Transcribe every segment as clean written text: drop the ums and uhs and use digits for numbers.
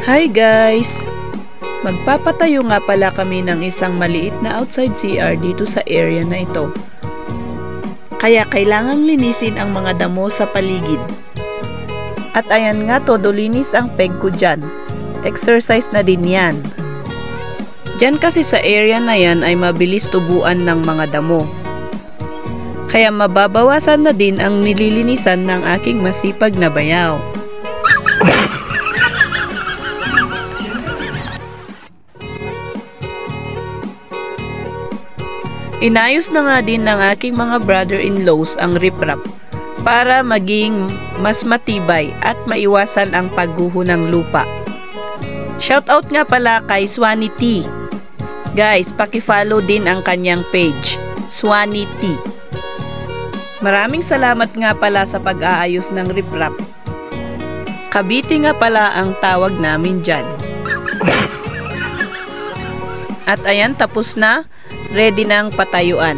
Hi guys! Magpapatayo nga pala kami ng isang maliit na outside CR dito sa area na ito. Kaya kailangang linisin ang mga damo sa paligid. At ayan nga, todo linis ang peg ko dyan. Exercise na din yan. Dyan kasi sa area na yan ay mabilis tubuan ng mga damo. Kaya mababawasan na din ang nililinisan ng aking masipag na bayaw. Inayos na nga din ng aking mga brother-in-laws ang riprap para maging mas matibay at maiwasan ang pagguho ng lupa. Shoutout nga pala kay Swanny T. Guys, paki-follow din ang kanyang page, Swanny T. Maraming salamat nga pala sa pag-aayos ng riprap. Cavite nga pala ang tawag namin dyan. At ayan, tapos na. Ready na ang patayuan.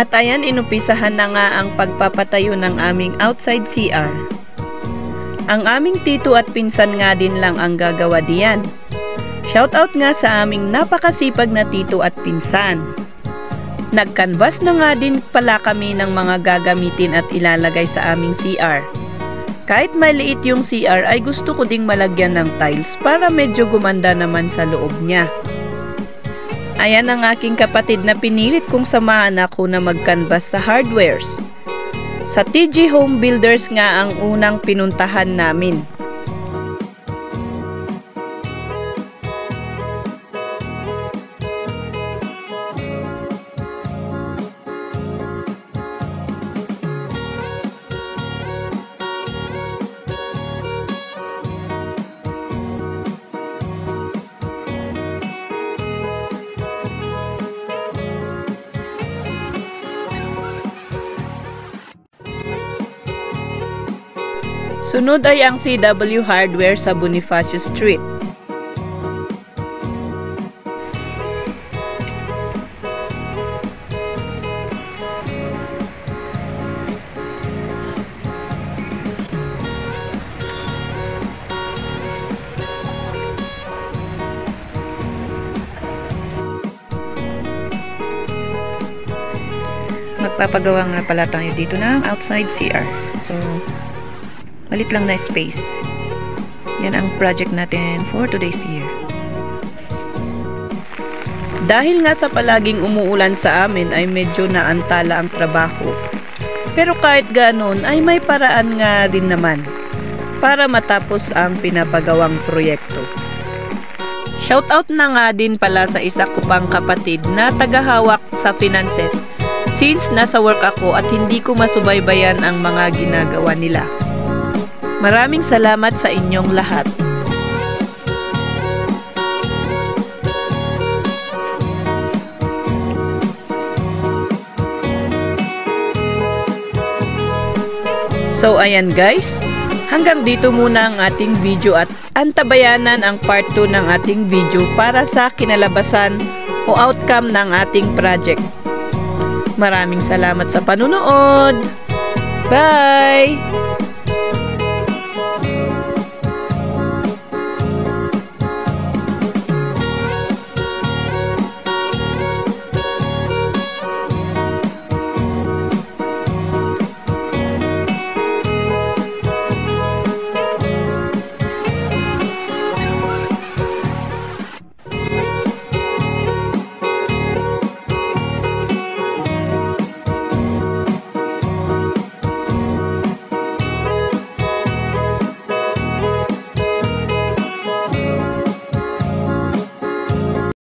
At ayan, inumpisahan na nga ang pagpapatayo ng aming outside CR. Ang aming tito at pinsan nga din lang ang gagawa diyan. Shoutout nga sa aming napakasipag na tito at pinsan. Nag-canvas na nga din pala kami ng mga gagamitin at ilalagay sa aming CR. Kahit maliit yung CR ay gusto ko ding malagyan ng tiles para medyo gumanda naman sa loob niya. Ayan ang aking kapatid na pinilit kong samahan ako na mag-canvas sa hardwares. Sa TG Home Builders nga ang unang pinuntahan namin. Sunod ay ang CW Hardware sa Bonifacio Street. Magpapagawa nga pala tayo dito ng outside CR. So, malit lang na space. Yan ang project natin for today's year. Dahil nga sa palaging umuulan sa amin ay medyo naantala ang trabaho. Pero kahit ganon ay may paraan nga rin naman para matapos ang pinapagawang proyekto. Shoutout na nga din pala sa isa ko pang kapatid na tagahawak sa finances since nasa work ako at hindi ko masubaybayan ang mga ginagawa nila. Maraming salamat sa inyong lahat. So ayan guys, hanggang dito muna ang ating video at antabayanan ang part 2 ng ating video para sa kinalabasan o outcome ng ating project. Maraming salamat sa panunood. Bye!